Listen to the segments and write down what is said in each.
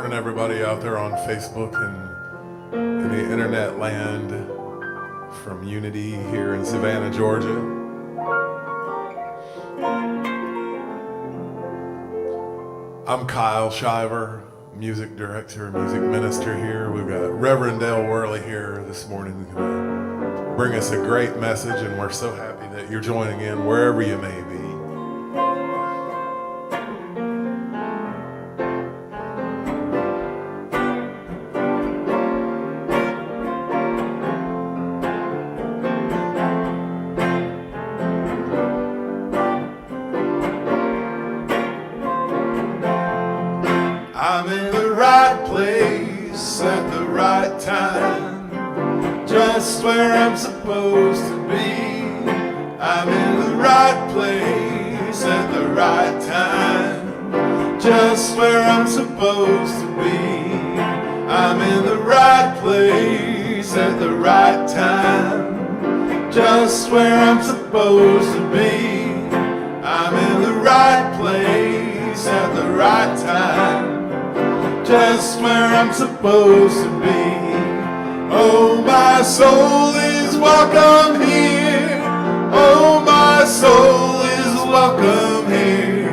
morning, everybody out there on Facebook and in the internet land from Unity here in Savannah, Georgia. I'm Kyle Shiver, music director, music minister here. We've got Reverend Dale Worley here this morning who's going to bring us a great message, and we're so happy that you're joining in wherever you may be. I'm in the right place at the right time, just where I'm supposed to be. I'm in the right place at the right time, just where I'm supposed to be. I'm in the right place at the right time, just where I'm supposed to be. I'm in the right place at the right time, just where I'm supposed to be. Oh, my soul is welcome here. Oh, my soul is welcome here.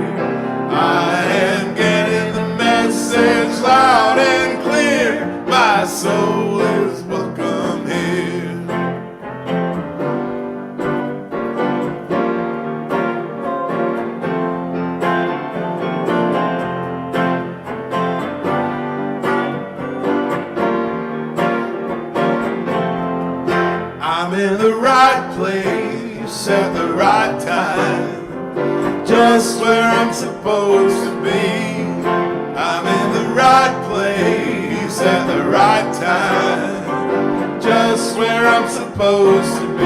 I am getting the message loud and clear. My soul is welcome here. I'm in the right place at the right time, just where I'm supposed to be. I'm in the right place at the right time, just where I'm supposed to be.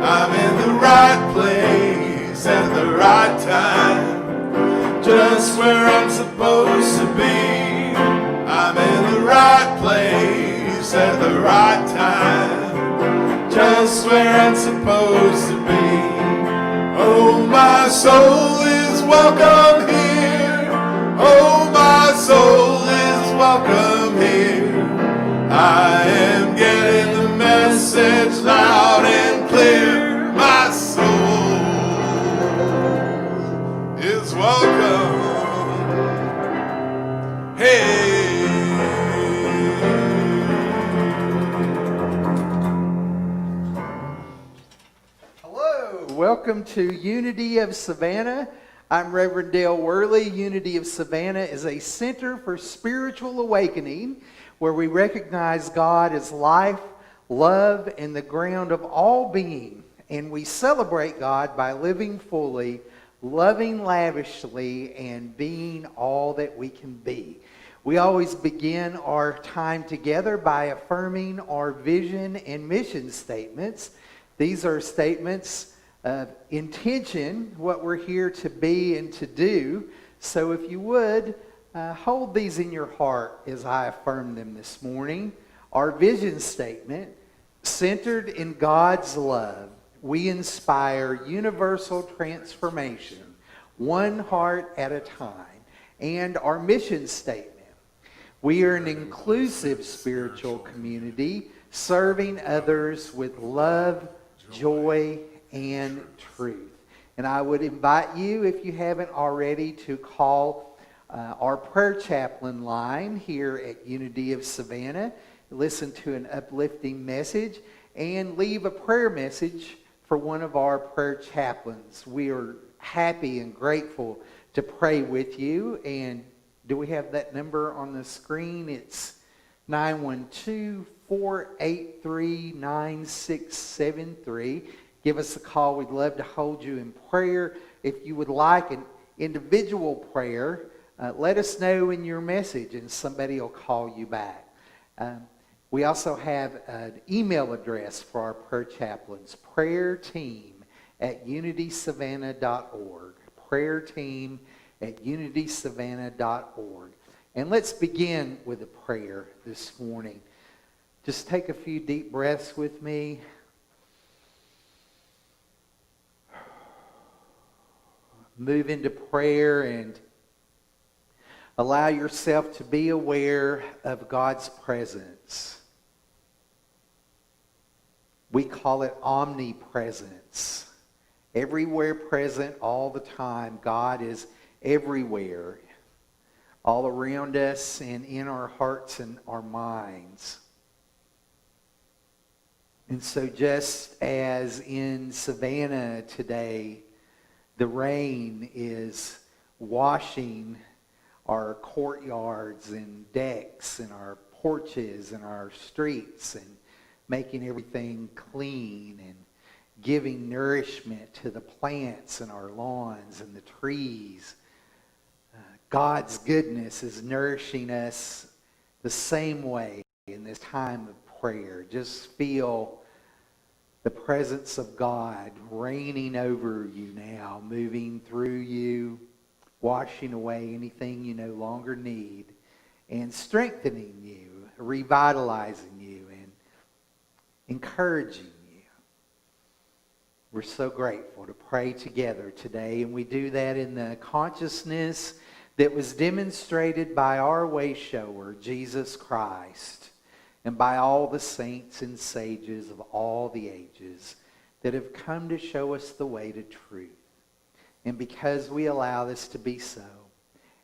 I'm in the right place at the right time, just where I'm supposed to be. I'm in the right place at the right time, just where I'm supposed to be. Oh, my soul is welcome here. Oh, my soul is welcome here. I am getting the message loud and clear. My soul is welcome. Hey. Welcome to Unity of Savannah. I'm Reverend Dale Worley. Unity of Savannah is a center for spiritual awakening where we recognize God as life, love, and the ground of all being. And we celebrate God by living fully, loving lavishly, and being all that we can be. We always begin our time together by affirming our vision and mission statements. These are statements of intention, what we're here to be and to do. So if you would, hold these in your heart as I affirm them this morning. Our vision statement, centered in God's love, we inspire universal transformation, one heart at a time. And our mission statement, we are an inclusive spiritual community, serving others with love, joy, and truth. And I would invite you, if you haven't already, to call our prayer chaplain line here at Unity of Savannah, listen to an uplifting message, and leave a prayer message for one of our prayer chaplains. We are happy and grateful to pray with you. And do we have that number on the screen? It's 912-483-9673. Give us a call. We'd love to hold you in prayer. If you would like an individual prayer, let us know in your message and somebody will call you back. We also have an email address for our prayer chaplains, prayerteam@unitysavannah.org. Prayerteam@unitysavannah.org. And let's begin with a prayer this morning. Just take a few deep breaths with me. Move into prayer, and Allow yourself to be aware of God's presence. We call it omnipresence. Everywhere present all the time. God is everywhere. All around us and in our hearts and our minds. And so just as in Savannah today, the rain is washing our courtyards and decks and our porches and our streets and making everything clean and giving nourishment to the plants and our lawns and the trees. God's goodness is nourishing us the same way in this time of prayer. Just feel the presence of God reigning over you now, moving through you, washing away anything you no longer need, and strengthening you, revitalizing you, and encouraging you. We're so grateful to pray together today, and we do that in the consciousness that was demonstrated by our way shower, Jesus Christ, and by all the saints and sages of all the ages that have come to show us the way to truth. And because we allow this to be so,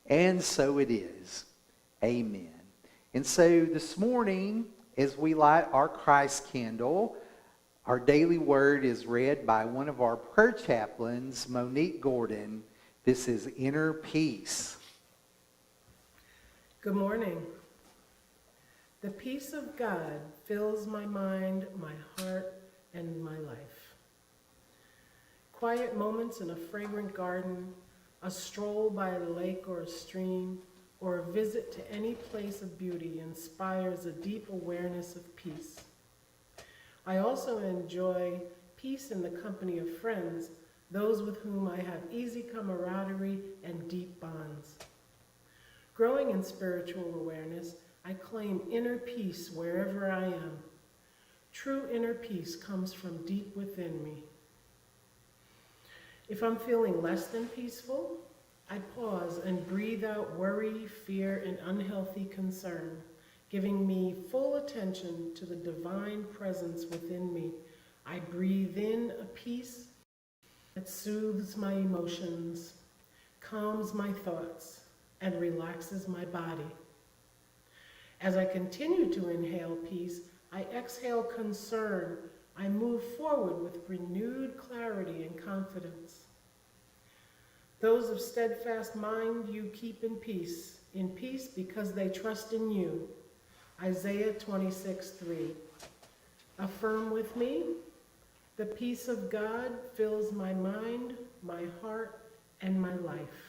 and so it is, amen. And so this morning, as we light our Christ candle, our daily word is read by one of our prayer chaplains, Monique Gordon. This is Inner Peace. Good morning. The peace of God fills my mind, my heart, and my life. Quiet moments in a fragrant garden, a stroll by a lake or a stream, or a visit to any place of beauty inspires a deep awareness of peace. I also enjoy peace in the company of friends, those with whom I have easy camaraderie and deep bonds. Growing in spiritual awareness, I claim inner peace wherever I am. True inner peace comes from deep within me. If I'm feeling less than peaceful, I pause and breathe out worry, fear, and unhealthy concern, giving me full attention to the divine presence within me. I breathe in a peace that soothes my emotions, calms my thoughts, and relaxes my body. As I continue to inhale peace, I exhale concern. I move forward with renewed clarity and confidence. Those of steadfast mind you keep in peace because they trust in you. Isaiah 26:3. Affirm with me, the peace of God fills my mind, my heart, and my life.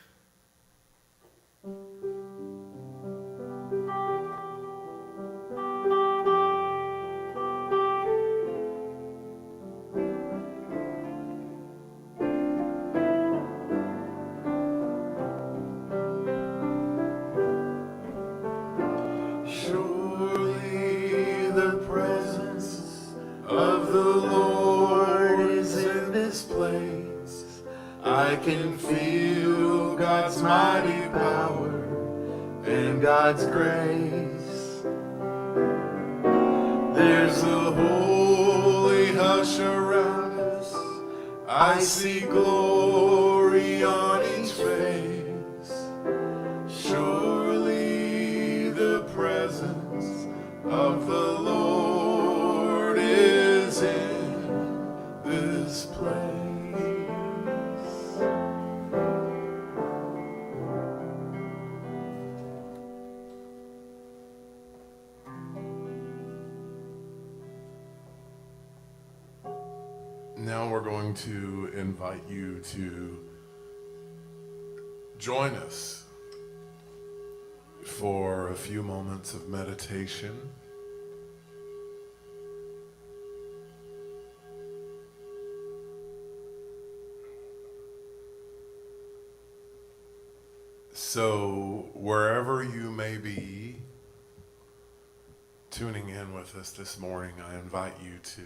Surely the presence of the Lord is in this place. I can feel God's mighty power and God's grace. There's a holy hush around us. I see glory on each face. Surely the presence of the Lord is in this place. Now we're going to invite you to join us for a few moments of meditation. So, wherever you may be tuning in with us this morning, I invite you to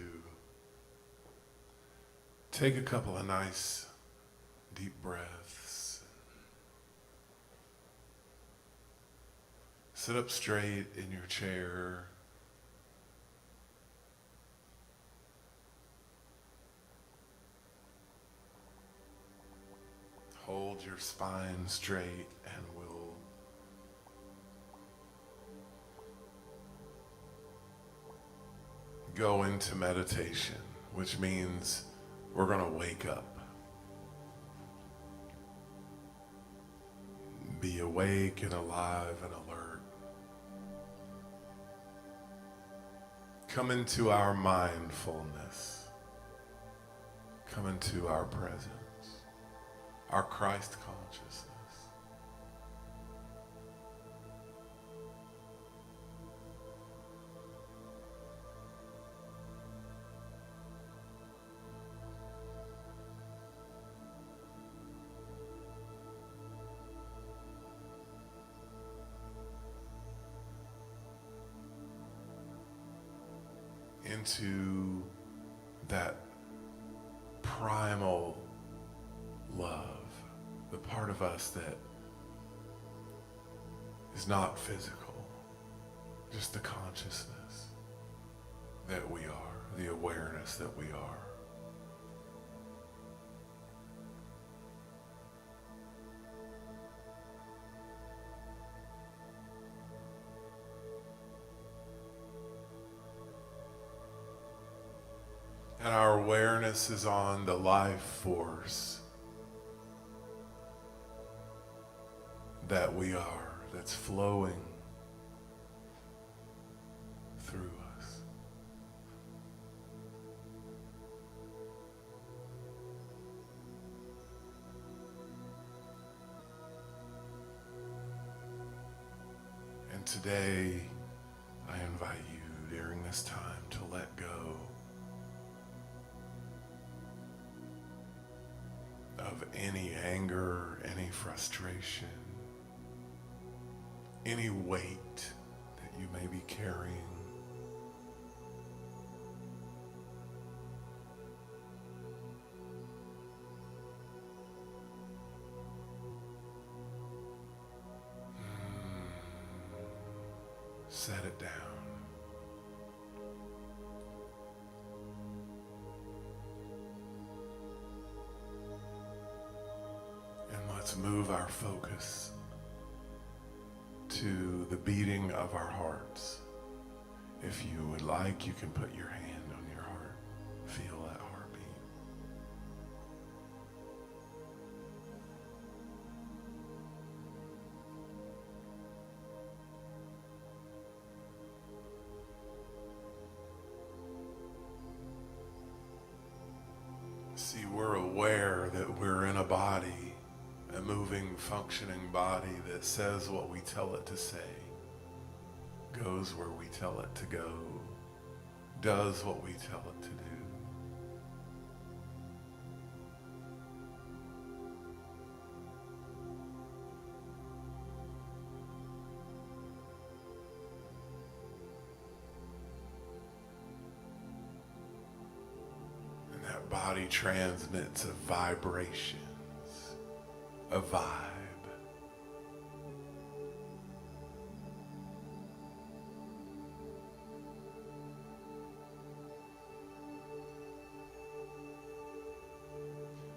take a couple of nice deep breaths. Sit up straight in your chair. Hold your spine straight and we'll go into meditation, which means we're going to wake up. Be awake and alive and alert. Come into our mindfulness. Come into our presence, our Christ consciousness. Into that primal love, the part of us that is not physical, just the consciousness that we are, the awareness that we are. And our awareness is on the life force that we are, that's flowing through us. And today, I invite you during this time to let go of any anger, any frustration, any weight that you may be carrying. Set it down. Let's move our focus to the beating of our hearts. If you would like, you can put your hand on your heart. Feel that heartbeat. See, we're aware that we're in a body, a moving, functioning body that says what we tell it to say, goes where we tell it to go, does what we tell it to do. And that body transmits a vibration, a vibe.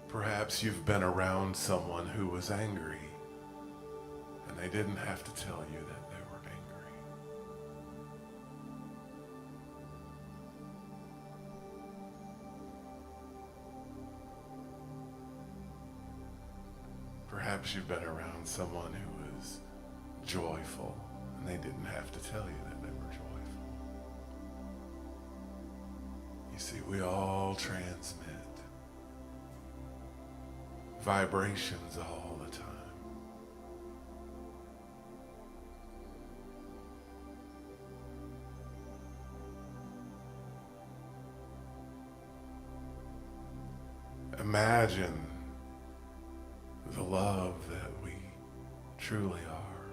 Perhaps you've been around someone who was angry and they didn't have to tell you that they were angry. Perhaps you've been around someone who was joyful and they didn't have to tell you that they were joyful. You see, we all transmit vibrations all the time. Imagine the love that we truly are,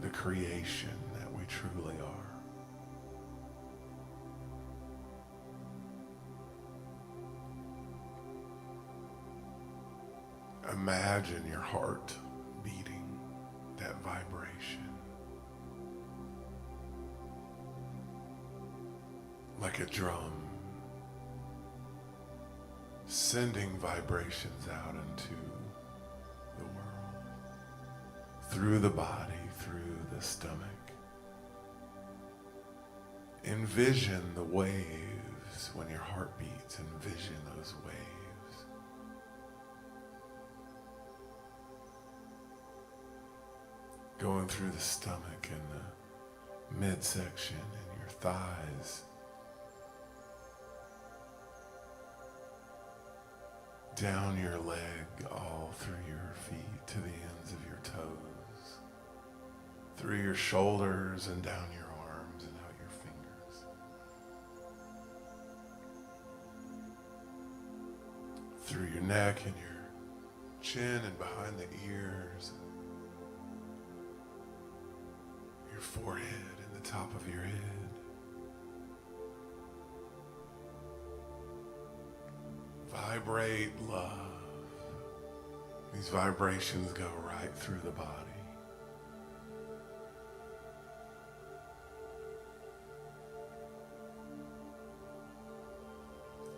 the creation that we truly are. Imagine your heart beating that vibration. like a drum, sending vibrations out into the world, through the body, through the stomach. Envision the waves when your heart beats. Envision those waves. Going through the stomach and the midsection and your thighs. Down your leg, all through your feet to the ends of your toes. Through your shoulders and down your arms and out your fingers. Through your neck and your chin and behind the ears. Your forehead and the top of your head. Vibrate love. These vibrations go right through the body.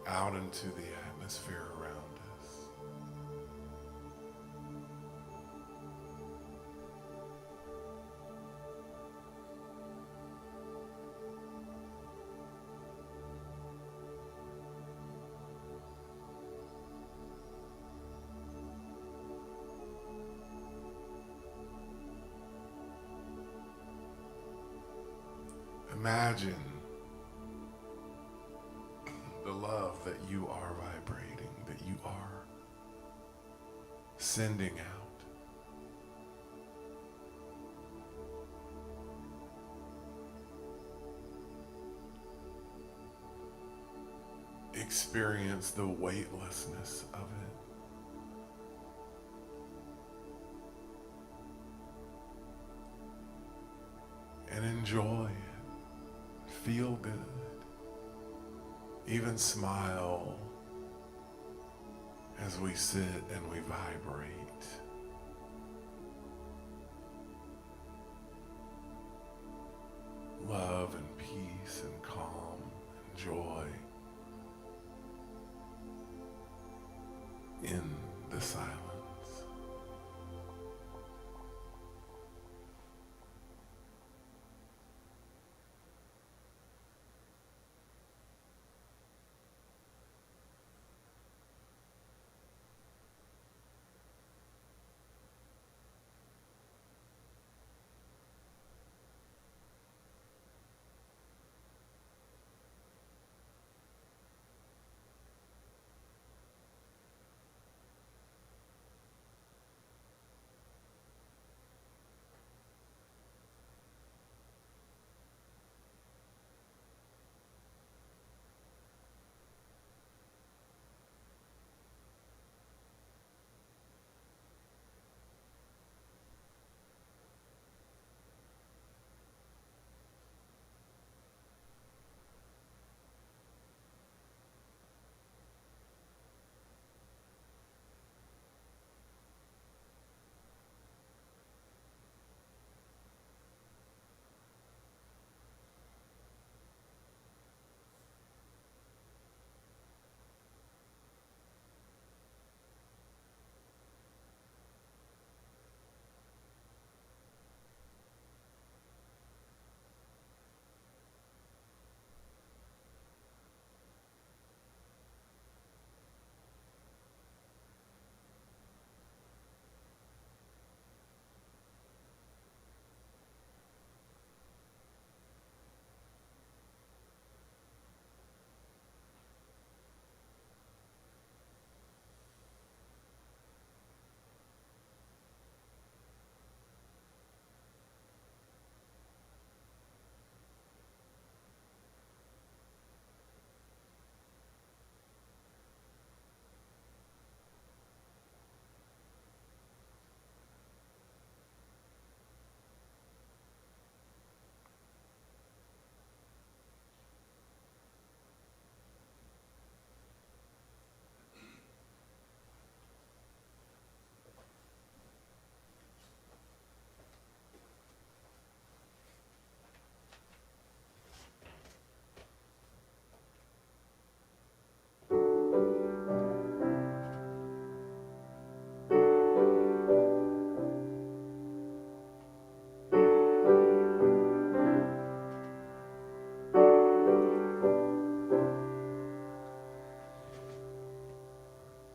Out into the atmosphere around us. Imagine the love that you are vibrating, that you are sending out. Experience the weightlessness of it. And enjoy it. Feel good. Even smile as we sit and we vibrate. Love and peace and calm and joy in the silence.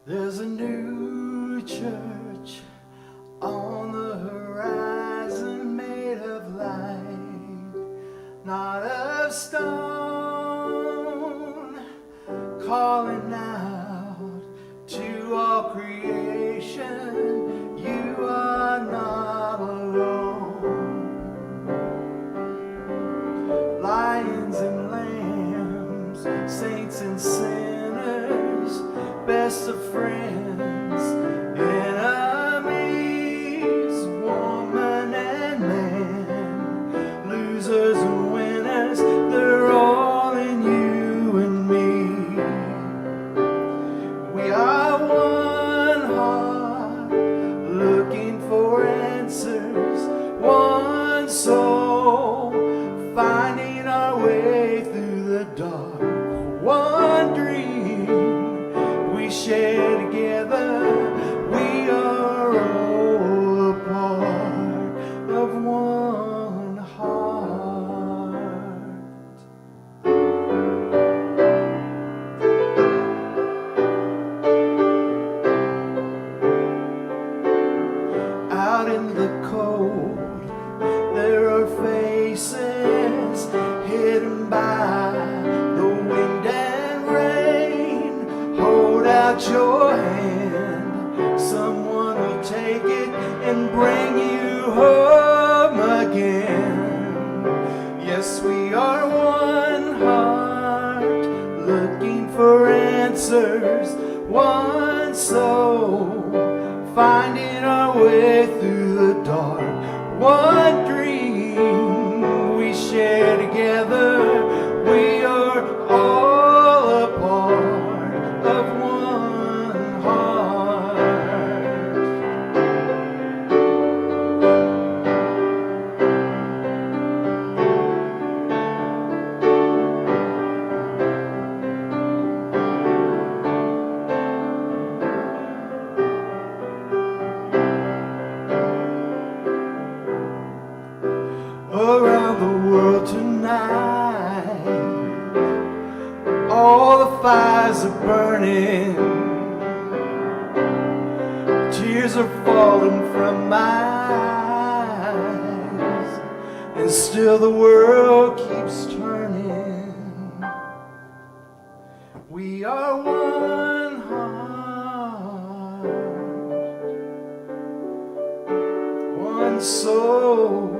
There's a new church on the horizon, made of light, not of stone, calling out to all creation, you are not alone. Lions and lambs, saints and sinners, best of friends, enemies, woman and man, losers and winners, they're all in you and me. We are one heart, looking for answers, one soul, finding our way through the dark, one dream we share together. We are all a part of one heart. Out in the cold, there are faces hidden by the wind and rain. Hold out your hand, someone will take it and bring you home again. Yes, we are one heart, looking for answers, one soul, finding our way through the dark, one dream we share together. We are all a part of one heart. Around the world tonight, all the fires are burning, tears are falling from my eyes, and still the world keeps turning. We are one heart, one soul,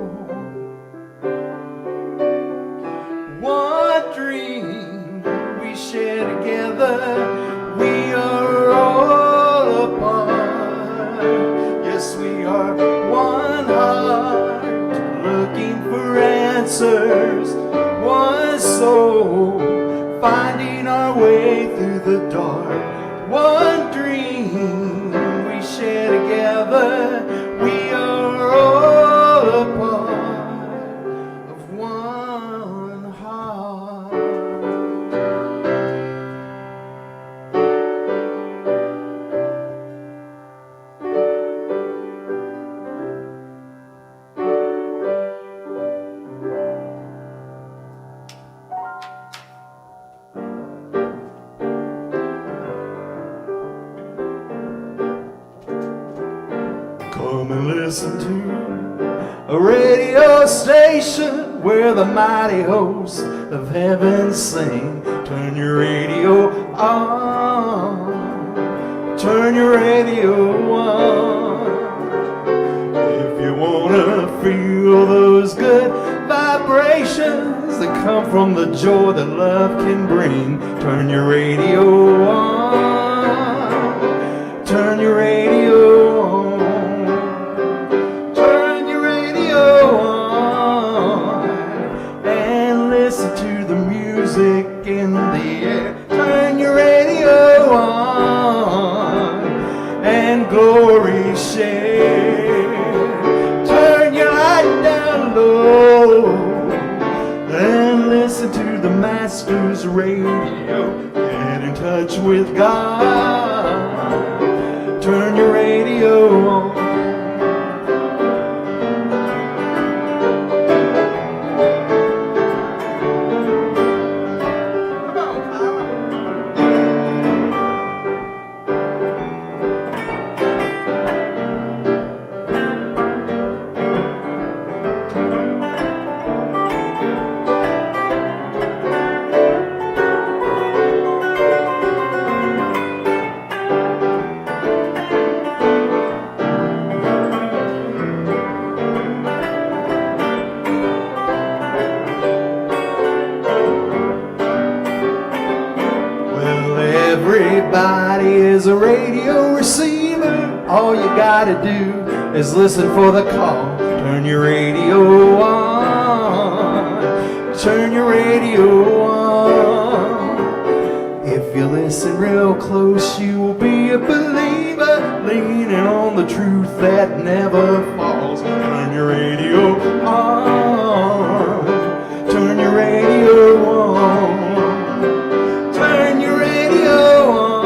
one dream we share together. We are all a part. Yes, we are one heart, looking for answers, one soul, finding our way through the dark, one dream we share together. We are all a part of one heart. Come and listen to a radio station where the mighty hosts of heaven sing. Turn your radio on, turn your radio on. If you wanna feel those good vibrations that come from the joy that love can bring, turn your radio on, turn your radio on. In the air, turn your radio on and glory share. Turn your light down low and listen to the Master's radio. Get in touch with God. Turn your radio on. Everybody is a radio receiver. All you gotta do is listen for the call. Turn your radio on. Turn your radio on. If you listen real close, you will be a believer, leaning on the truth that never falls. Turn your radio on. Turn your radio on. Turn your radio on.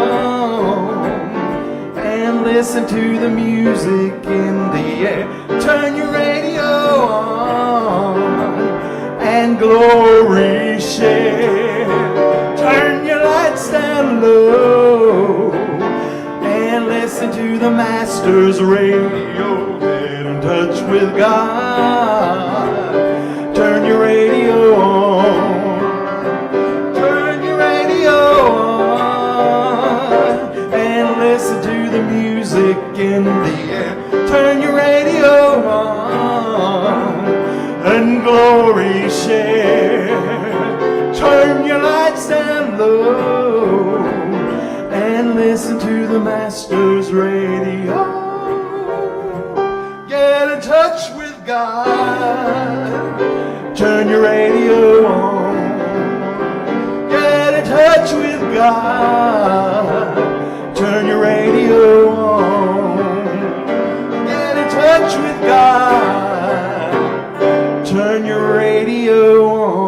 And listen to the music in the air. Turn your radio on. And glory share. Turn your lights down low. And listen to the Master's radio. Get in touch with God. Turn your radio on. Turn your radio on. And listen to the music in the air. Turn your radio on. And glory share. Turn your lights down low. And listen to the Master's radio. Get in touch with God. Turn your radio on. Get in touch with God. Turn your radio on. Get in touch with God. Turn your radio on.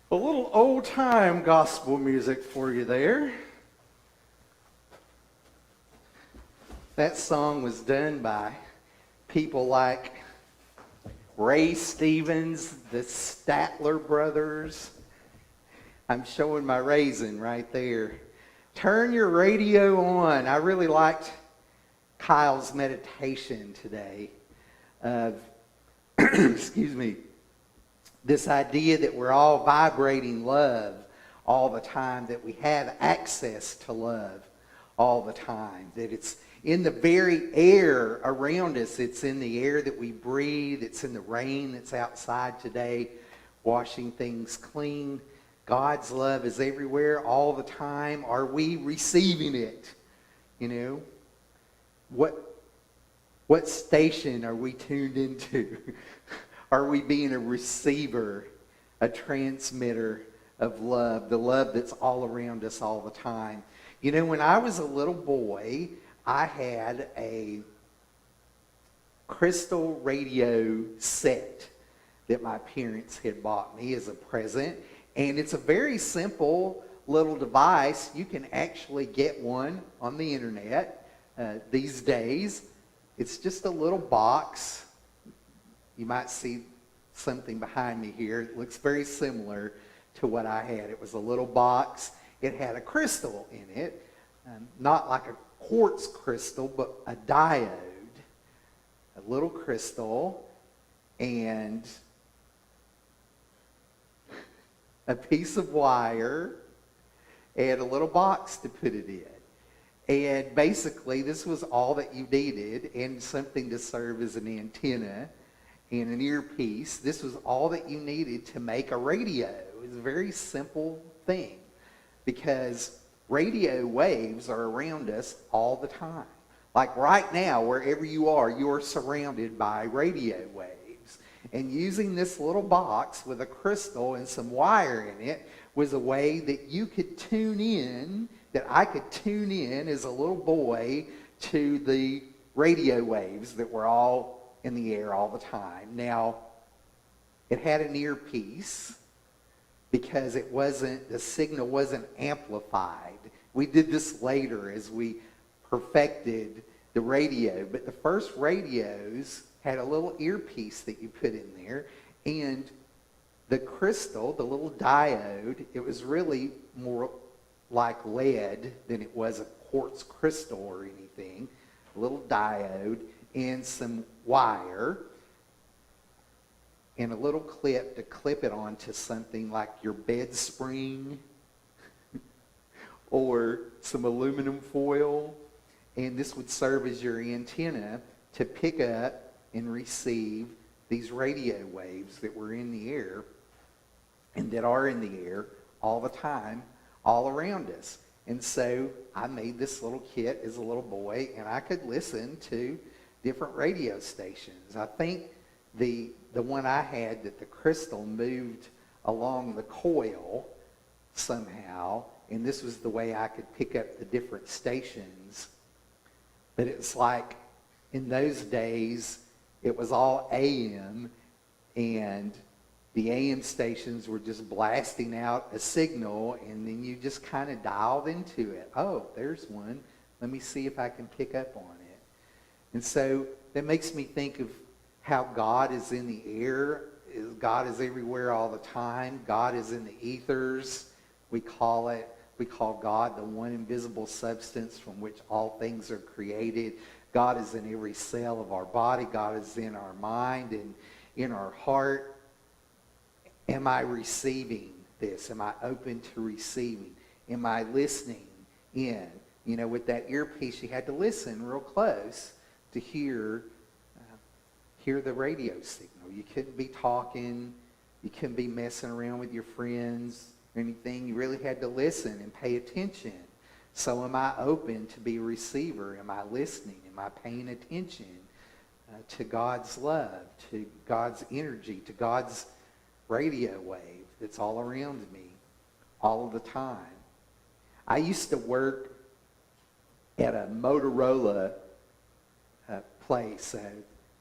A little old-time gospel music for you there. That song was done by people like Ray Stevens, the Statler brothers. I'm showing my raisin right there. Turn your radio on. I really liked Kyle's meditation today of, excuse me, this idea that we're all vibrating love all the time, that we have access to love all the time, that it's in the very air around us. It's in the air that we breathe. It's in the rain that's outside today, washing things clean. God's love is everywhere all the time. Are we receiving it? You know, what station are we tuned into? Are we being a receiver, a transmitter of love, the love that's all around us all the time? You know, when I was a little boy, I had a crystal radio set that my parents had bought me as a present. And it's a very simple little device. You can actually get one on the internet these days. It's just a little box. You might see something behind me here. It looks very similar to what I had. It was a little box. It had a crystal in it. Not like a quartz crystal, but a diode. A little crystal and a piece of wire and a little box to put it in. And basically, this was all that you needed, and something to serve as an antenna and an earpiece. This was all that you needed to make a radio. It was a very simple thing, because radio waves are around us all the time. Like right now, wherever you are surrounded by radio waves. And using this little box with a crystal and some wire in it was a way that you could tune in, that I could tune in as a little boy to the radio waves that were all in the air all the time. Now, it had an earpiece because the signal wasn't amplified. We did this later as we perfected the radio, but the first radios had a little earpiece that you put in there, and the crystal, the little diode, it was really more like lead than it was a quartz crystal or anything. A little diode and some wire and a little clip to clip it onto something like your bed spring or some aluminum foil. And this would serve as your antenna to pick up and receive these radio waves that were in the air and that are in the air all the time, all around us. And so I made this little kit as a little boy, and I could listen to different radio stations. I think the one I had, that the crystal moved along the coil somehow, and this was the way I could pick up the different stations. But it's like in those days, it was all AM, and the AM stations were just blasting out a signal, and then you just kind of dialed into it. Oh, there's one. Let me see if I can pick up on it. And so that makes me think of how God is in the air. God is everywhere all the time. God is in the ethers. We call God the one invisible substance from which all things are created. God is in every cell of our body. God is in our mind and in our heart. Am I receiving this? Am I open to receiving? Am I listening in? You know, with that earpiece, you had to listen real close to hear the radio signal. You couldn't be talking. You couldn't be messing around with your friends or anything. You really had to listen and pay attention. So am I open to be a receiver? Am I listening? Am I paying attention to God's love, to God's energy, to God's radio wave that's all around me all of the time? I used to work at a Motorola place,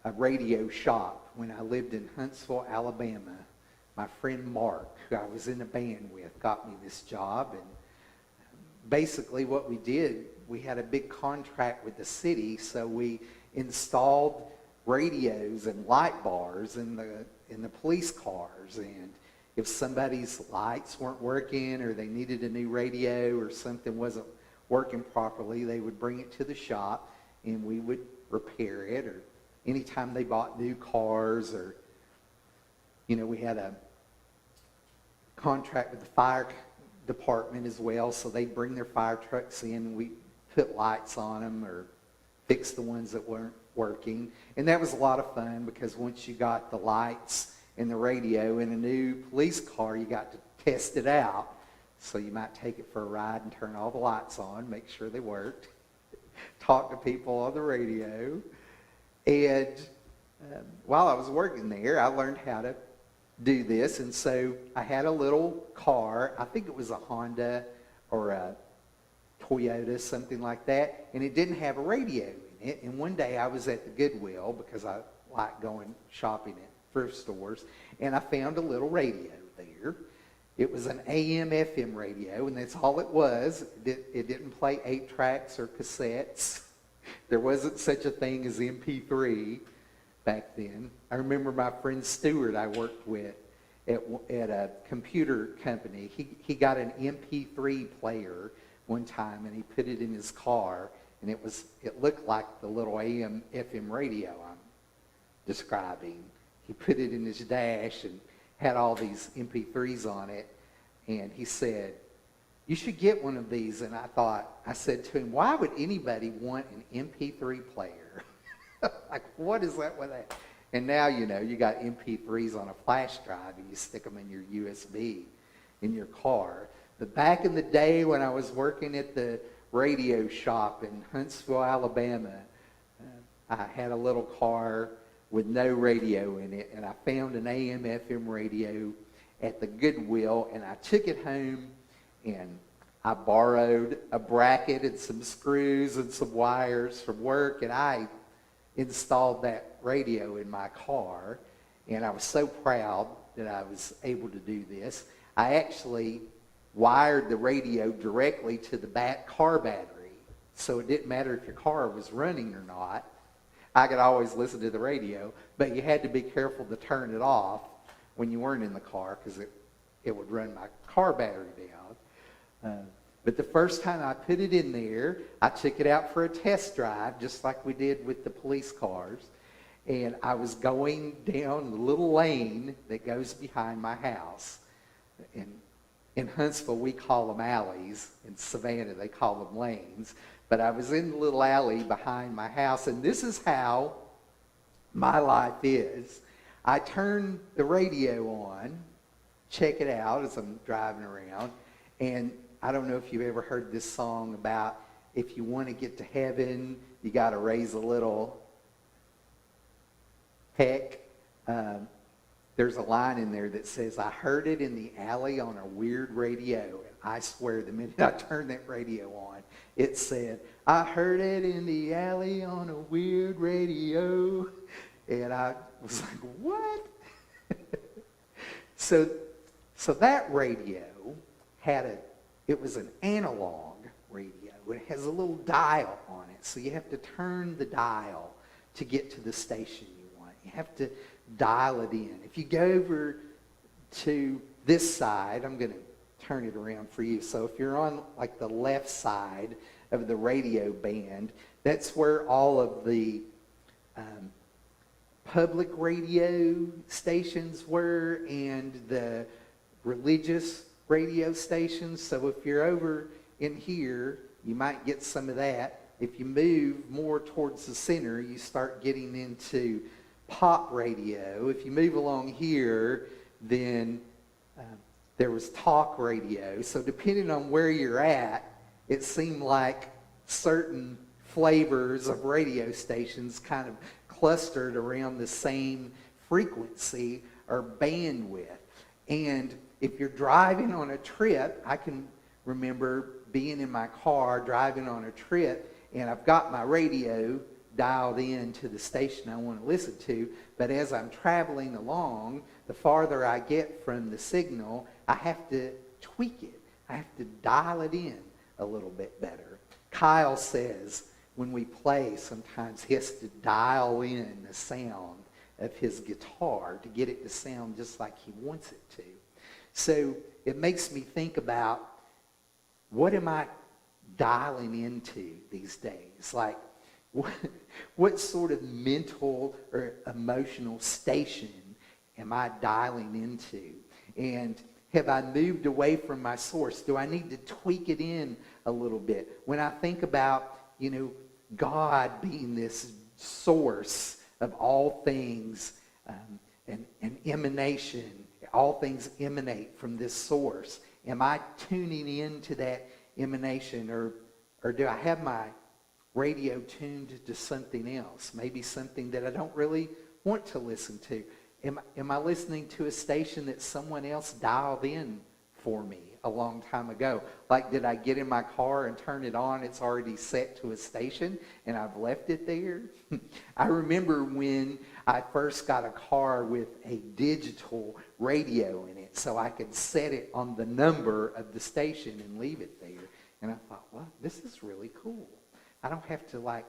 a radio shop, when I lived in Huntsville, Alabama. My friend Mark, who I was in a band with, got me this job. And basically what we did, we had a big contract with the city, so we installed radios and light bars in the police cars. And if somebody's lights weren't working, or they needed a new radio, or something wasn't working properly, they would bring it to the shop and we would repair it. Or anytime they bought new cars, or, you know, we had a contract with the fire department as well, so they'd bring their fire trucks in and we put lights on them or fix the ones that weren't working. And that was a lot of fun, because once you got the lights and the radio in a new police car, you got to test it out. So you might take it for a ride and turn all the lights on, make sure they worked, talk to people on the radio. And while I was working there, I learned how to do this. And so I had a little car, I think it was a Honda or a Toyota, something like that, and it didn't have a radio in it. And one day I was at the Goodwill, because I like going shopping at thrift stores, and I found a little radio there. It was an AM FM radio, and that's all it was. It didn't play 8 tracks or cassettes. There wasn't such a thing as MP3 back then. I remember my friend Stuart I worked with at a computer company. He got an MP3 player one time, and he put it in his car, and it looked like the little AM FM radio I'm describing. He put it in his dash and had all these MP3s on it, and he said, "You should get one of these." And I said to him, "Why would anybody want an MP3 player?" Like, what is that with that? And now, you know, you got MP3s on a flash drive, and you stick them in your USB in your car. But back in the day when I was working at the radio shop in Huntsville, Alabama, I had a little car with no radio in it, and I found an AM FM radio at the Goodwill, and I took it home, and I borrowed a bracket and some screws and some wires from work, and I installed that radio in my car. And I was so proud that I was able to do this. I actually wired the radio directly to the car battery, so it didn't matter if your car was running or not. I could always listen to the radio, but you had to be careful to turn it off when you weren't in the car, because it would run my car battery down. But the first time I put it in there, I took it out for a test drive, just like we did with the police cars. And I was going down the little lane that goes behind my house. In Huntsville, we call them alleys. In Savannah, they call them lanes. But I was in the little alley behind my house, and this is how my life is. I turn the radio on, check it out as I'm driving around, and I don't know if you've ever heard this song about if you want to get to heaven, you got to raise a little heck. There's a line in there that says, I heard it in the alley on a weird radio. And I swear the minute I turned that radio on, it said, I heard it in the alley on a weird radio. And I was like, what? So that radio it was an analog radio. It has a little dial on it. So you have to turn the dial to get to the station you want. You have to dial it in. If you go over to this side, I'm going to turn it around for you. So if you're on like the left side of the radio band, that's where all of the public radio stations were and the religious radio stations. So if you're over in here, you might get some of that. If you move more towards the center, you start getting into pop radio. If you move along here, then there was talk radio. So depending on where you're at, it seemed like certain flavors of radio stations kind of clustered around the same frequency or bandwidth. And if you're driving on a trip, I can remember being in my car driving on a trip, and I've got my radio dialed in to the station I want to listen to, but as I'm traveling along, the farther I get from the signal, I have to tweak it. I have to dial it in a little bit better. Kyle says when we play, sometimes he has to dial in the sound of his guitar to get it to sound just like he wants it to. So it makes me think about, what am I dialing into these days? Like, what sort of mental or emotional station am I dialing into? And have I moved away from my source? Do I need to tweak it in a little bit? When I think about, God being this source of all things, and emanation, all things emanate from this source. Am I tuning into that emanation, or do I have my radio tuned to something else? Maybe something that I don't really want to listen to. Am I listening to a station that someone else dialed in for me a long time ago? Like, did I get in my car and turn it on? It's already set to a station and I've left it there. I remember when I first got a car with a digital radio in it, so I could set it on the number of the station and leave it there. And I thought, well, this is really cool. I don't have to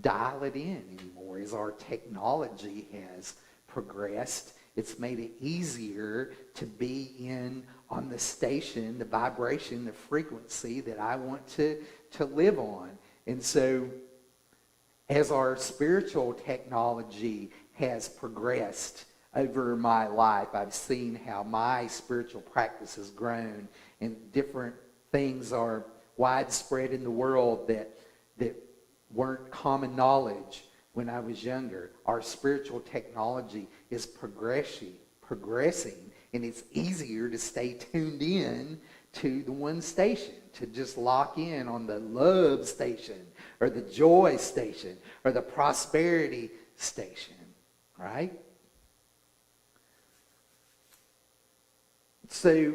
dial it in anymore. As our technology has progressed, it's made it easier to be in on the station, the vibration, the frequency that I want to live on. And so as our spiritual technology has progressed over my life, I've seen how my spiritual practice has grown, and different things are widespread in the world that weren't common knowledge when I was younger. Our spiritual technology is progressing, and it's easier to stay tuned in to the one station, to just lock in on the love station or the joy station or the prosperity station, right? So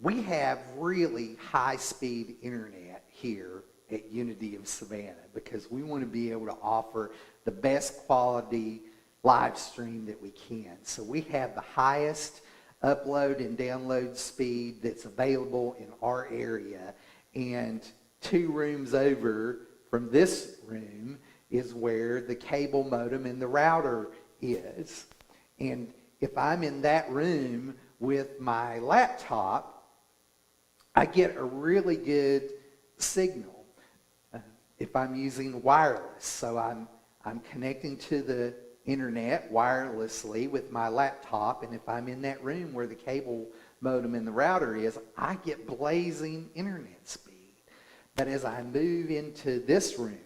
we have really high-speed internet here at Unity of Savannah because we want to be able to offer the best quality live stream that we can. So we have the highest upload and download speed that's available in our area, and 2 rooms over from this room is where the cable modem and the router is. And if I'm in that room with my laptop, I get a really good signal if I'm using wireless. So I'm connecting to the internet wirelessly with my laptop, and if I'm in that room where the cable modem and the router is, I get blazing internet speed. But as I move into this room,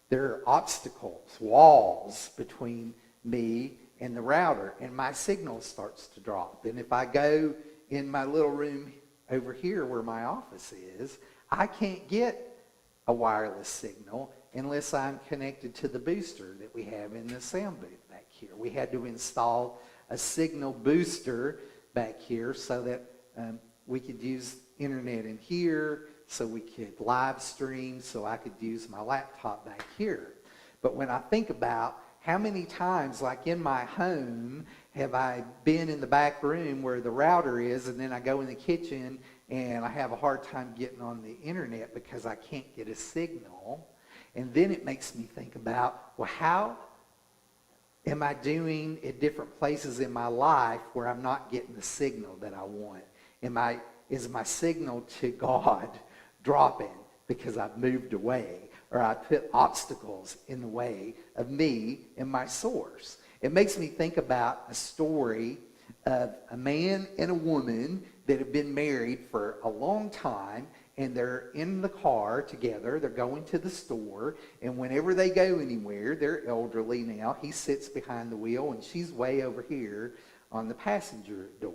there are obstacles, walls between me and the router, and my signal starts to drop. And if I go in my little room over here where my office is, I can't get a wireless signal unless I'm connected to the booster that we have in the sound booth back here. We had to install a signal booster back here so that we could use internet in here, so we could live stream, so I could use my laptop back here. But when I think about how many times, like in my home, have I been in the back room where the router is, and then I go in the kitchen and I have a hard time getting on the internet because I can't get a signal. And then it makes me think about, well, how am I doing at different places in my life where I'm not getting the signal that I want? Is my signal to God dropping because I've moved away, or I put obstacles in the way of me and my source? It makes me think about a story of a man and a woman that have been married for a long time, and they're in the car together. They're going to the store, and whenever they go anywhere, they're elderly now. He sits behind the wheel, and she's way over here on the passenger door.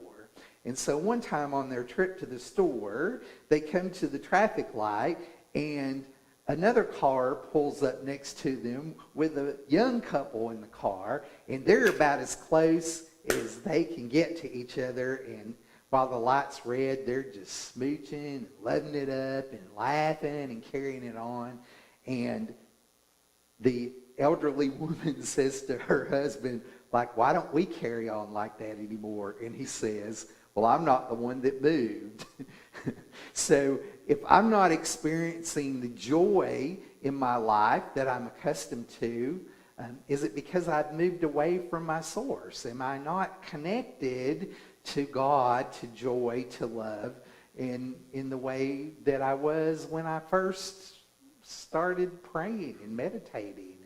And so one time on their trip to the store, they come to the traffic light, and another car pulls up next to them with a young couple in the car, and they're about as close as they can get to each other. And while the light's red, they're just smooching and loving it up and laughing and carrying it on. And the elderly woman says to her husband, like, why don't we carry on like that anymore? And he says, well, I'm not the one that moved. So if I'm not experiencing the joy in my life that I'm accustomed to, is it because I've moved away from my source? Am I not connected to God, to joy, to love in the way that I was when I first started praying and meditating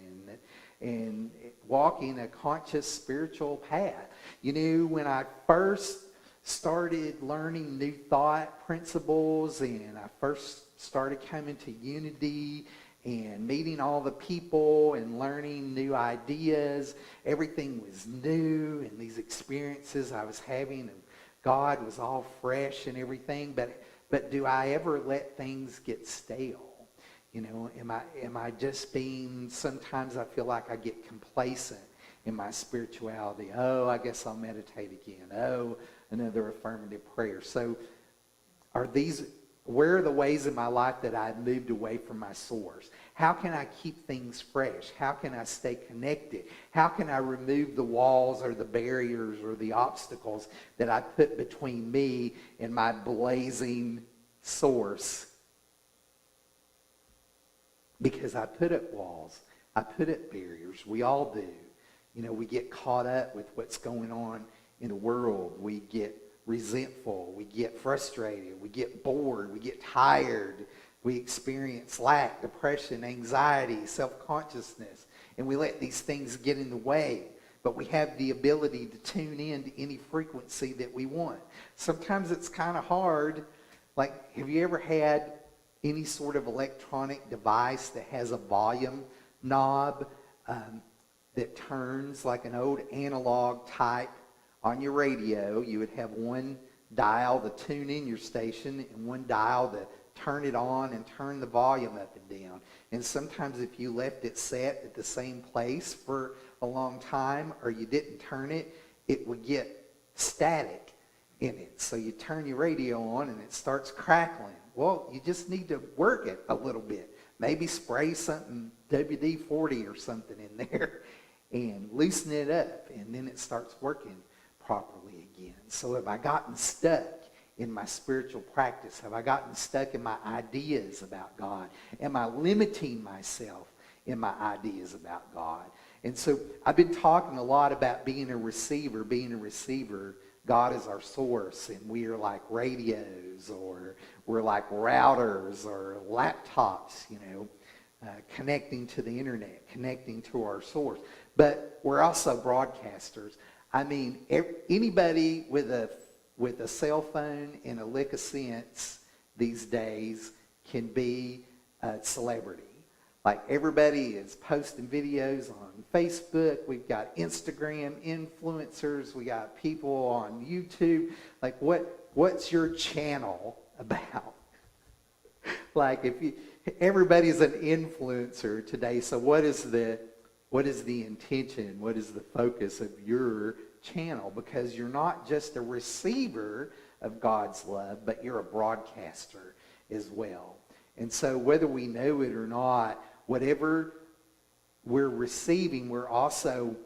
and walking a conscious spiritual path? You know, when I first started learning new thought principles, and I first started coming to Unity and meeting all the people and learning new ideas, everything was new, and these experiences I was having of God was all fresh and everything. But do I ever let things get stale? You know, am I just being, sometimes I feel like I get complacent in my spirituality. Oh, I guess I'll meditate again. Oh, another affirmative prayer. So where are the ways in my life that I've moved away from my source? How can I keep things fresh? How can I stay connected? How can I remove the walls or the barriers or the obstacles that I put between me and my blazing source? Because I put up walls. I put up barriers. We all do. You know, we get caught up with what's going on in the world. We get resentful. We get frustrated. We get bored. We get tired. We experience lack, depression, anxiety, self-consciousness. And we let these things get in the way. But we have the ability to tune in to any frequency that we want. Sometimes it's kind of hard. Like, have you ever had any sort of electronic device that has a volume knob that turns like an old analog type? On your radio, you would have one dial to tune in your station and one dial to turn it on and turn the volume up and down. And sometimes if you left it set at the same place for a long time, or you didn't turn it, it would get static in it. So you turn your radio on and it starts crackling. Well, you just need to work it a little bit. Maybe spray something, WD-40 or something in there, and loosen it up, and then it starts working properly again. So have I gotten stuck in my spiritual practice? Have I gotten stuck in my ideas about God? Am I limiting myself in my ideas about God? And so I've been talking a lot about being a receiver. Being a receiver, God is our source, and we are like radios, or we're like routers or laptops, you know, connecting to the internet, connecting to our source. But we're also broadcasters. I mean, anybody with a cell phone and a lick of sense these days can be a celebrity. Like everybody is posting videos on Facebook. We've got Instagram influencers. We got people on YouTube. Like what's your channel about? Like everybody's an influencer today. So what is the intention? What is the focus of your channel? Because you're not just a receiver of God's love, but you're a broadcaster as well. And so whether we know it or not, whatever we're receiving, we're also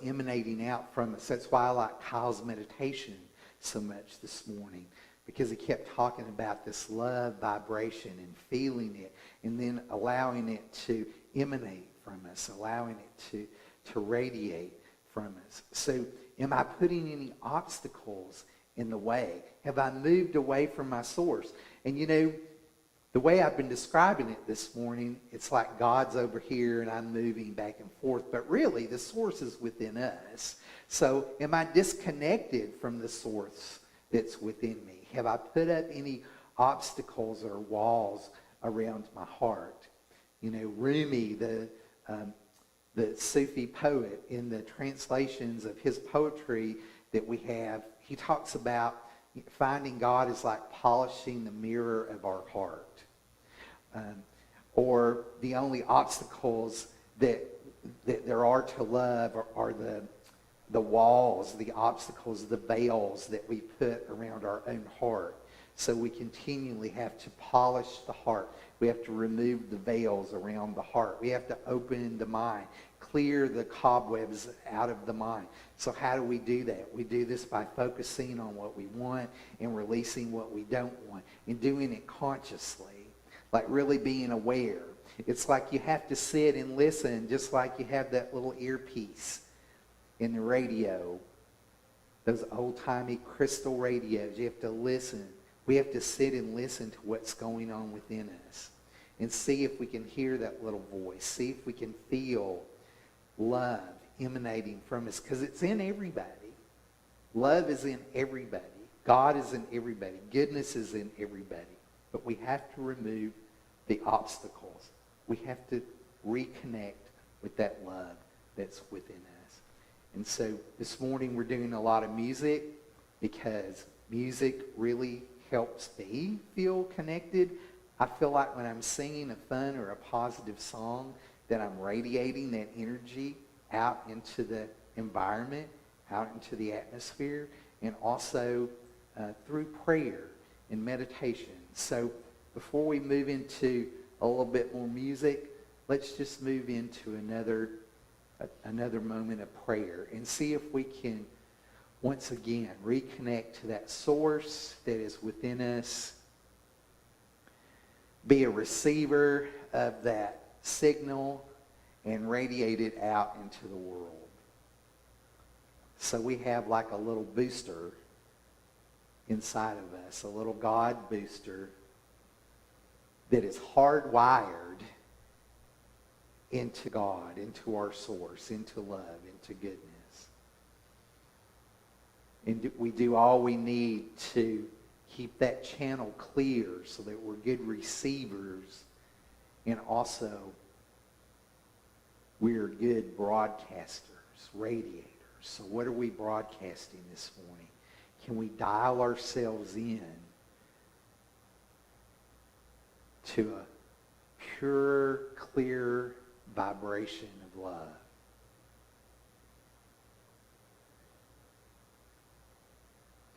emanating out from us. That's why I like Kyle's meditation so much this morning, because he kept talking about this love vibration and feeling it, and then allowing it to emanate from us, allowing it to radiate from us. So am I putting any obstacles in the way? Have I moved away from my source? And you know, the way I've been describing it this morning, it's like God's over here and I'm moving back and forth. But really, the source is within us. So am I disconnected from the source that's within me? Have I put up any obstacles or walls around my heart? You know, Rumi, the Sufi poet, in the translations of his poetry that we have, he talks about finding God is like polishing the mirror of our heart. Or the only obstacles that there are to love are the walls, the obstacles, the veils that we put around our own heart. So we continually have to polish the heart. We have to remove the veils around the heart. We have to open the mind, clear the cobwebs out of the mind. So how do we do that? We do this by focusing on what we want and releasing what we don't want, and doing it consciously, like really being aware. It's like you have to sit and listen, just like you have that little earpiece in the radio, those old-timey crystal radios. You have to listen. We have to sit and listen to what's going on within us and see if we can hear that little voice, see if we can feel love emanating from us, because it's in everybody. Love is in everybody. God is in everybody. Goodness is in everybody. But we have to remove the obstacles. We have to reconnect with that love that's within us. And so this morning we're doing a lot of music, because music really helps me feel connected. I feel like when I'm singing a fun or a positive song, that I'm radiating that energy out into the environment, out into the atmosphere, and also through prayer and meditation. So before we move into a little bit more music, let's just move into another moment of prayer and see if we can once again reconnect to that source that is within us, be a receiver of that signal, and radiate it out into the world. So we have like a little booster inside of us, a little God booster that is hardwired into God, into our source, into love, into goodness. And we do all we need to keep that channel clear so that we're good receivers, and also we're good broadcasters, radiators. So what are we broadcasting this morning? Can we dial ourselves in to a pure, clear vibration of love?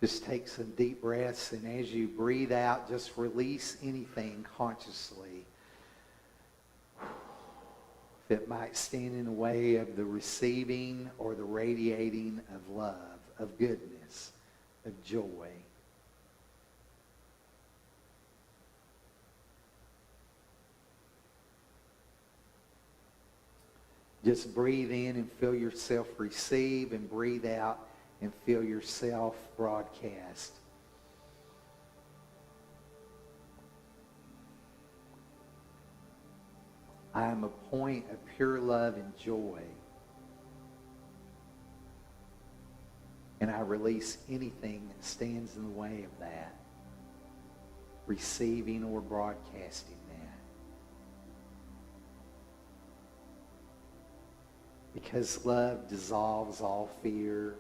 Just take some deep breaths, and as you breathe out, just release anything consciously that might stand in the way of the receiving or the radiating of love, of goodness, of joy. Just breathe in and feel yourself receive, and breathe out and feel yourself broadcast. I am a point of pure love and joy, and I release anything that stands in the way of that, receiving or broadcasting that. Because love dissolves all fear,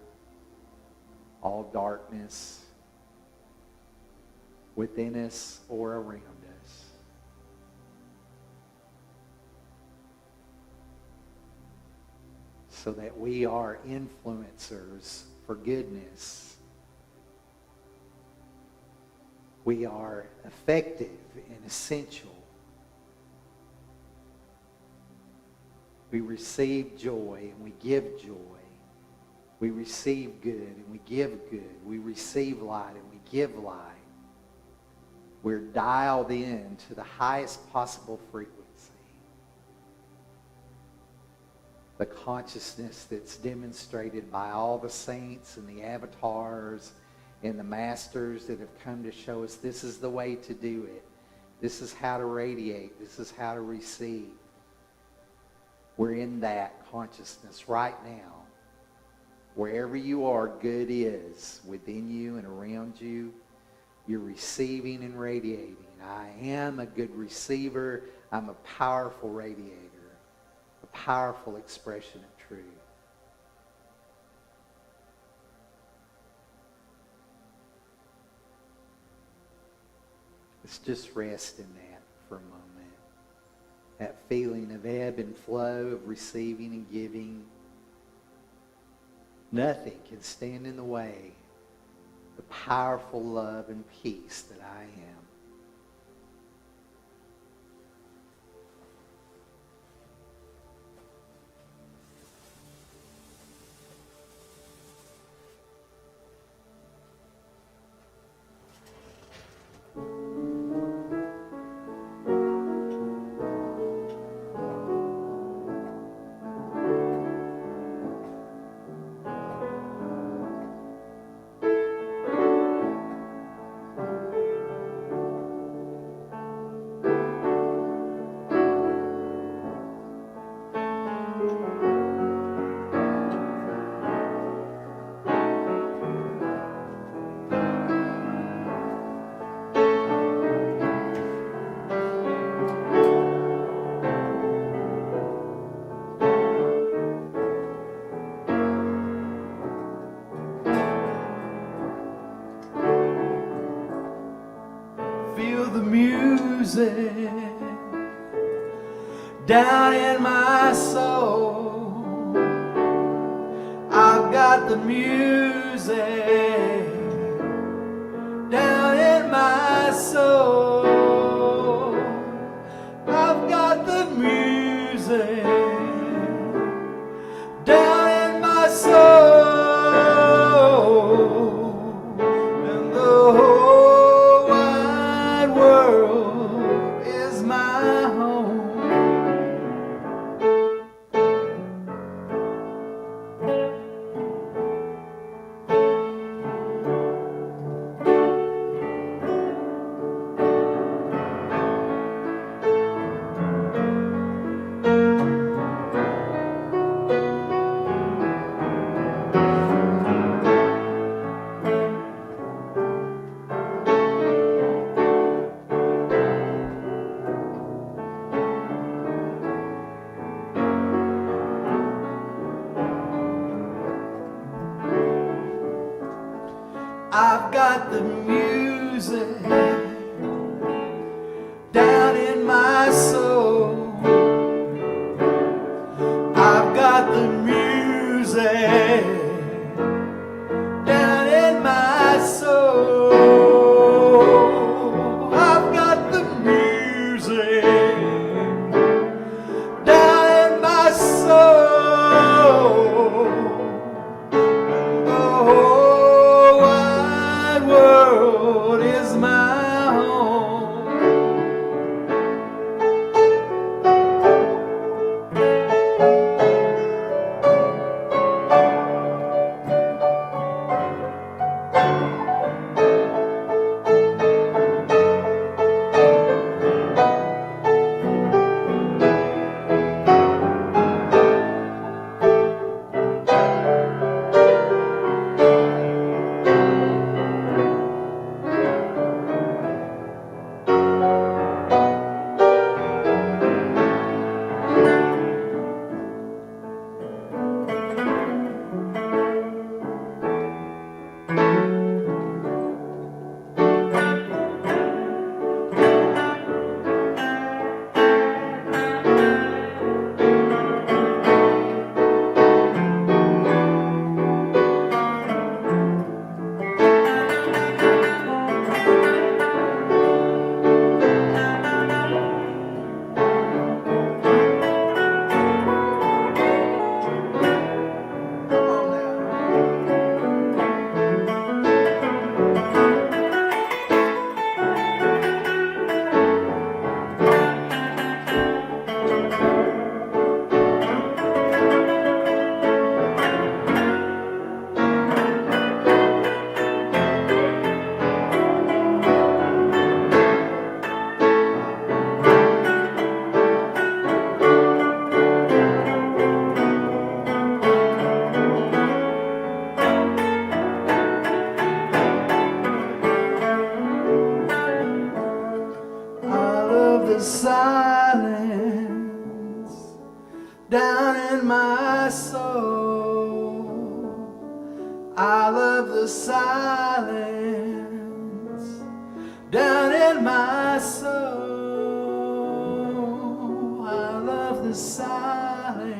all darkness within us or around us. So that we are influencers for goodness. We are effective and essential. We receive joy and we give joy. We receive good and we give good. We receive light and we give light. We're dialed in to the highest possible frequency. The consciousness that's demonstrated by all the saints and the avatars and the masters that have come to show us this is the way to do it. This is how to radiate. This is how to receive. We're in that consciousness right now. Wherever you are, good is within you and around you. You're receiving and radiating. I am a good receiver. I'm a powerful radiator. A powerful expression of truth. Let's just rest in that for a moment. That feeling of ebb and flow, of receiving and giving. Nothing can stand in the way of the powerful love and peace that I am. Feel the music down in my soul. I've got the music down in my soul. I've got the music down in my soul. And the whole wide world is my home. I've got the music down in my soul. I've got the music down in my soul. I've got the music down in my soul. And the whole wide world is my home. soul. I love the silence down in my soul. I love the silence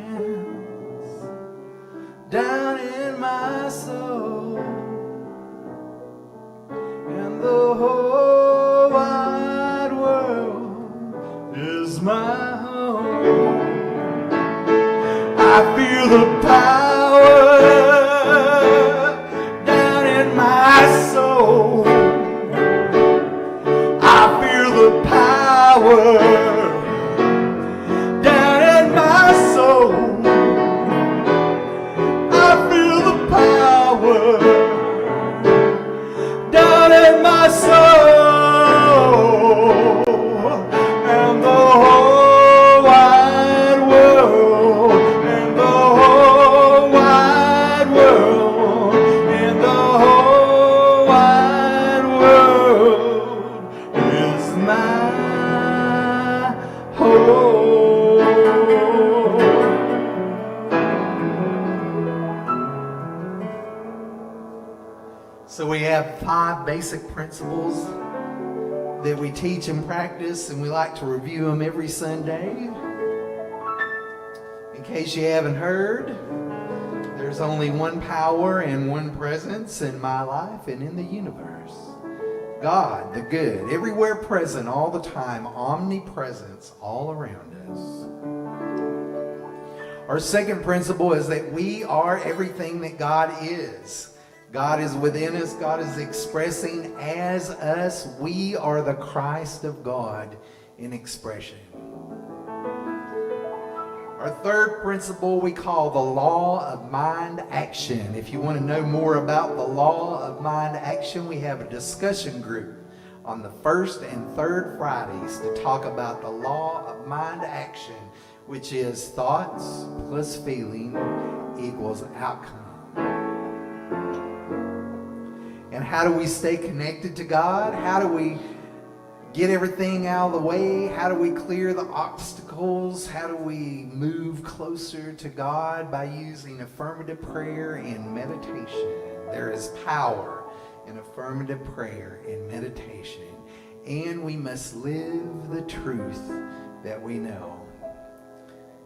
down in my soul. And the whole wide world is my home. I feel the power down in my soul. I feel the power down in my soul. I feel the power down in my soul. And the whole wide world, and the whole wide world, and the whole wide world is my home. So we have 5 basic principles that we teach and practice, and we like to review them every Sunday. In case you haven't heard, there's only one power and one presence in my life and in the universe. God, the good, everywhere present all the time, omnipresence all around us. Our second principle is that we are everything that God is. God is within us. God is expressing as us. We are the Christ of God in expression. Our third principle we call the law of mind action. If you want to know more about the law of mind action, we have a discussion group on the first and third Fridays to talk about the law of mind action, which is thoughts plus feeling equals outcome. And how do we stay connected to God? How do we get everything out of the way? How do we clear the obstacles? How do we move closer to God? By using affirmative prayer and meditation. There is power in affirmative prayer and meditation. And we must live the truth that we know.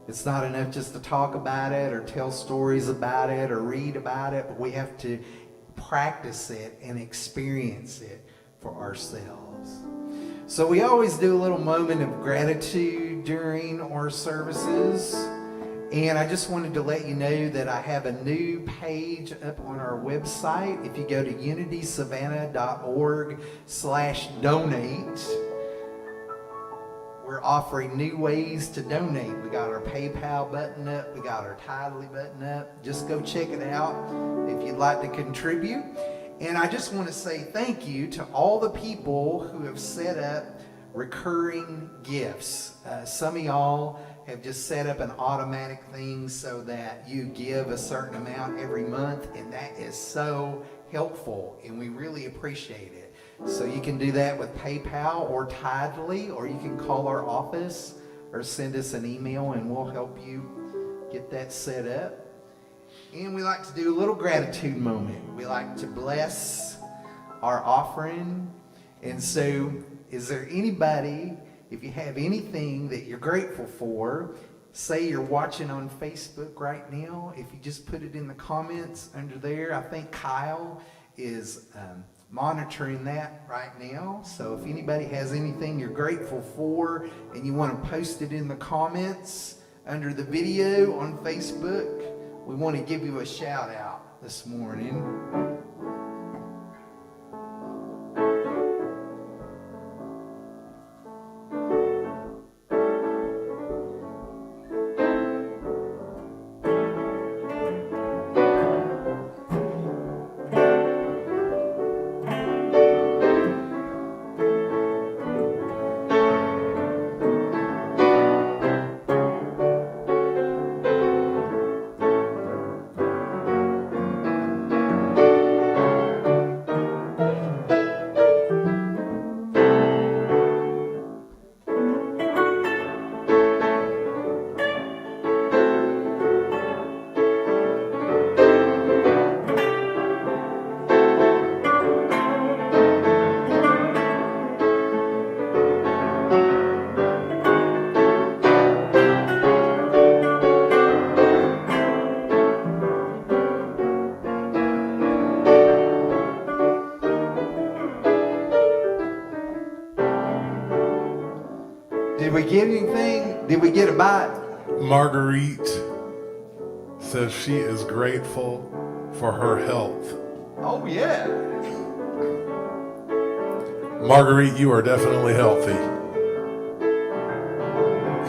It's not enough just to talk about it or tell stories about it or read about it, but we have to practice it and experience it for ourselves. So we always do a little moment of gratitude during our services. And I just wanted to let you know that I have a new page up on our website. If you go to unitysavannah.org/donate, we're offering new ways to donate. We got our PayPal button up. We got our Tidely button up. Just go check it out if you'd like to contribute. And I just want to say thank you to all the people who have set up recurring gifts. Some of y'all have just set up an automatic thing so that you give a certain amount every month, and that is so helpful, and we really appreciate it. So you can do that with PayPal or Tidely, or you can call our office or send us an email and we'll help you get that set up. And we like to do a little gratitude moment. We like to bless our offering. And so, is there anybody, if you have anything that you're grateful for, say you're watching on Facebook right now, if you just put it in the comments under there. I think Kyle is monitoring that right now. So if anybody has anything you're grateful for and you want to post it in the comments under the video on Facebook, we want to give you a shout out this morning. Did we get anything? Did we get a bite? Marguerite says she is grateful for her health. Oh, yeah. Marguerite, you are definitely healthy.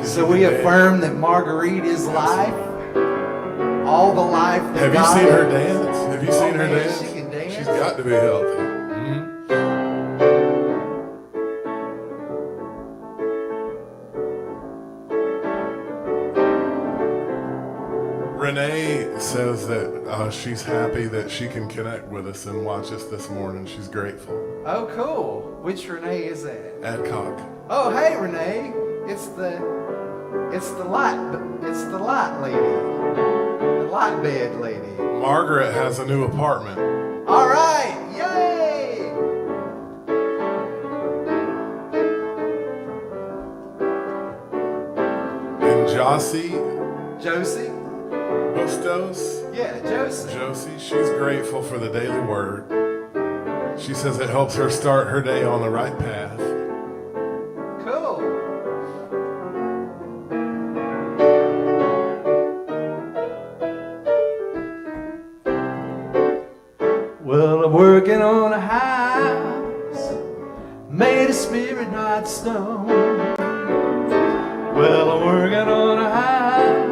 So we affirm that Marguerite is life. All the life that Have you God seen her has. dance? Have you seen her man, dance? she can dance. She's got to be healthy. Mhm. Renee says that she's happy that she can connect with us and watch us this morning. She's grateful. Oh, cool. Which Renee is that? Adcock. Oh, hey, Renee. It's the light lady. The light bed lady. Margaret has a new apartment. All right. Yay. And Josie Josie. Hostos. Yeah, Josie. Josie, she's grateful for the daily word. She says it helps her start her day on the right path. Cool. Well, I'm working on a house made of spirit, not stone. Well, I'm working on a house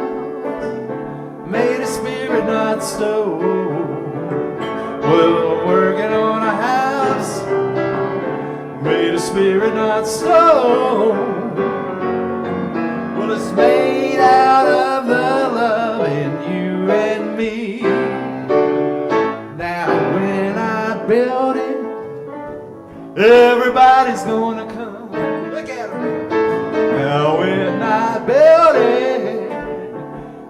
made of spirit, not stone. Well, I'm working on a house made of spirit, not stone. Well, it's made out of the love in you and me. Now, when I build it, everybody's gonna come. Look at them. Now, when I build it,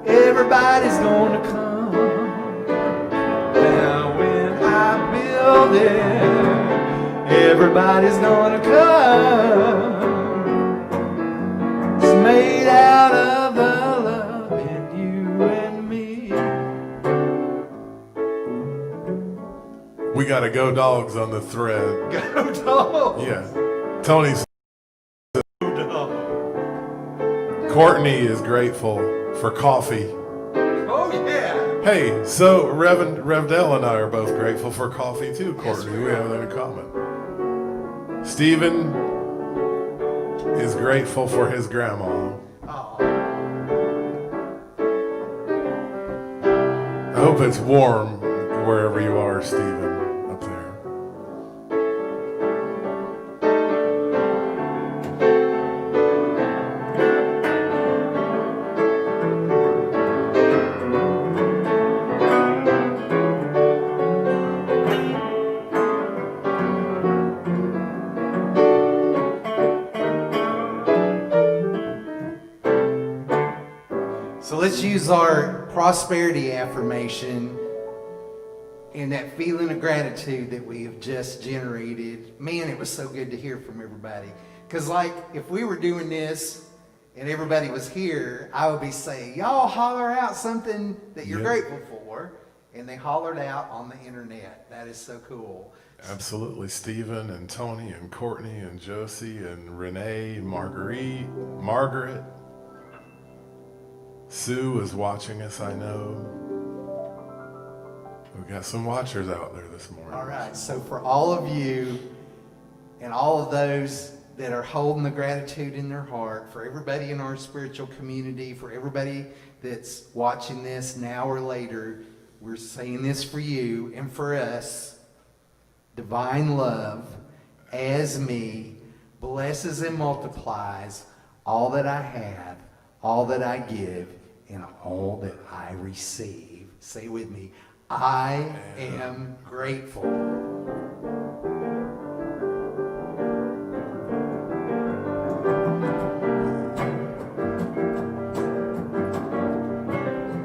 everybody's gonna come. Now, when I build it, everybody's gonna come. It's made out of the love in you and me. We got to go dogs on the thread. Go dogs. Yeah. Tony's. Go dogs. Courtney is grateful for coffee. Oh yeah. Hey, so Revdell and I are both grateful for coffee too, Courtney. we we have that in common. Stephen is grateful for his grandma. Oh. I hope it's warm wherever you are, Stephen, up there. So let's use our prosperity affirmation and that feeling of gratitude that we have just generated. Man, it was so good to hear from everybody. Because like, if we were doing this and everybody was here, I would be saying, y'all holler out something that you're Yeah. grateful for. And they hollered out on the internet. That is so cool. Absolutely. Stephen and Tony and Courtney and Josie and Renee, Marguerite, Margaret. Sue is watching us, I know. We've got some watchers out there this morning. All right, so for all of you and all of those that are holding the gratitude in their heart, for everybody in our spiritual community, for everybody that's watching this now or later, we're saying this for you and for us. Divine love, as me, blesses and multiplies all that I have, all that I give, and all that I receive. Say it with me. I am grateful.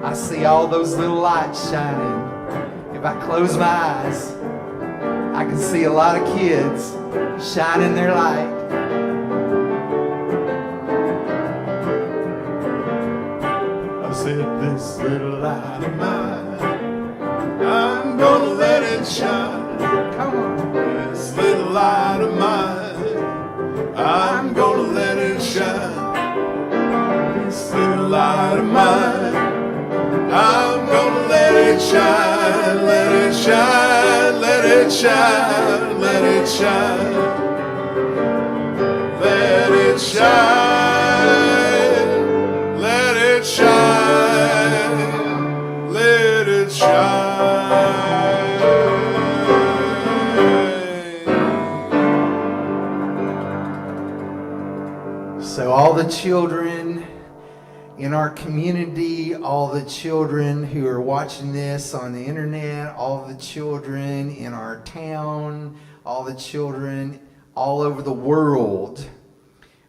I see all those little lights shining. If I close my eyes, I can see a lot of kids shining their light. I said, this little light of mine, I'm gonna let it shine. Come on. This little light of mine, I'm gonna let it shine. it shine, let it shine, let it shine, let it shine. Let it shine, let it shine, let it shine. So all the children in our community, all the children who are watching this on the internet, all the children in our town, all the children all over the world,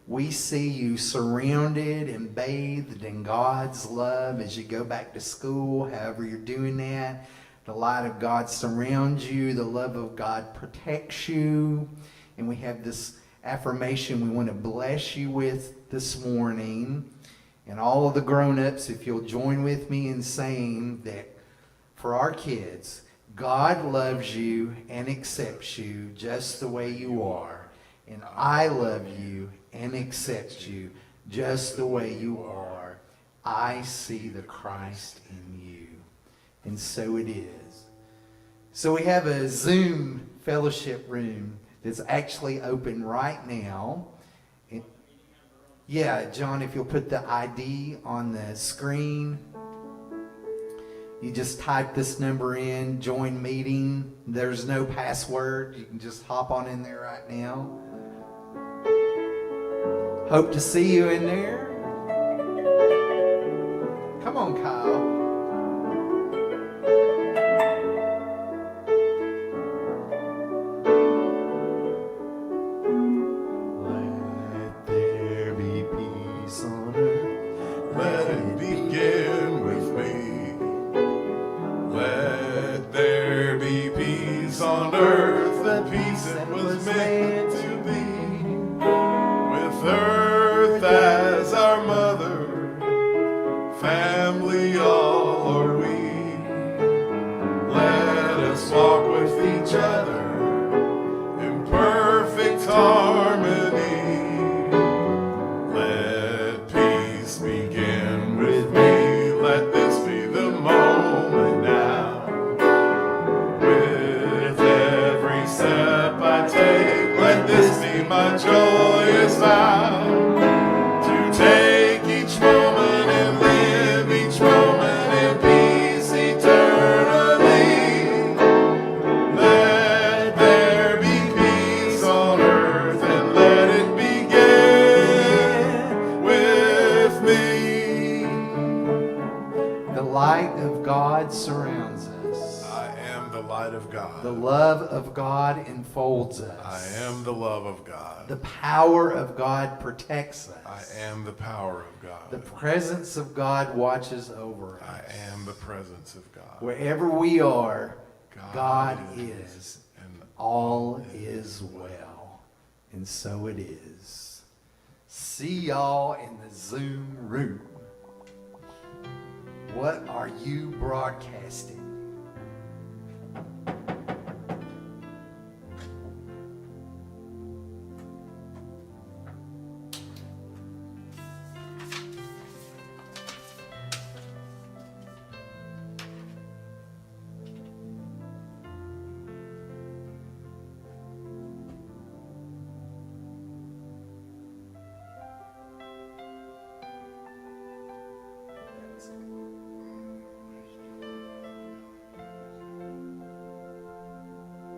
we see you surrounded and bathed in God's love as you go back to school, however you're doing that. The light of God surrounds you. The love of God protects you. And we have this affirmation we want to bless you with this morning. And all of the grown-ups, if you'll join with me in saying that for our kids, God loves you and accepts you just the way you are. And I love you and accept you just the way you are. I see the Christ in you. And so it is. So we have a Zoom fellowship room that's actually open right now. Yeah, John, if you'll put the ID on the screen. You just type this number in, join meeting. There's no password. You can just hop on in there right now. Hope to see you in there. Come on, Kyle. Let there be peace on earth. Let it begin with me. Let there be peace on earth, the peace that was meant to be. With earth as our mother, family all are we. Let us walk with each other in perfect harmony. Let peace begin with me. Let this be the moment now. With every step I take, let this be my joyous vow. To take each moment and live each moment in peace eternally. Let there be peace on earth and let it begin with me. The light of God surrounds us. I am the light of God. The love of God enfolds us. I am the love of God. The power of God protects us. I am the power of The God. presence of God watches over us. I am the presence of God. Wherever we are, God is, is. and All is well. And so it is. See y'all in the Zoom room. What are you broadcasting?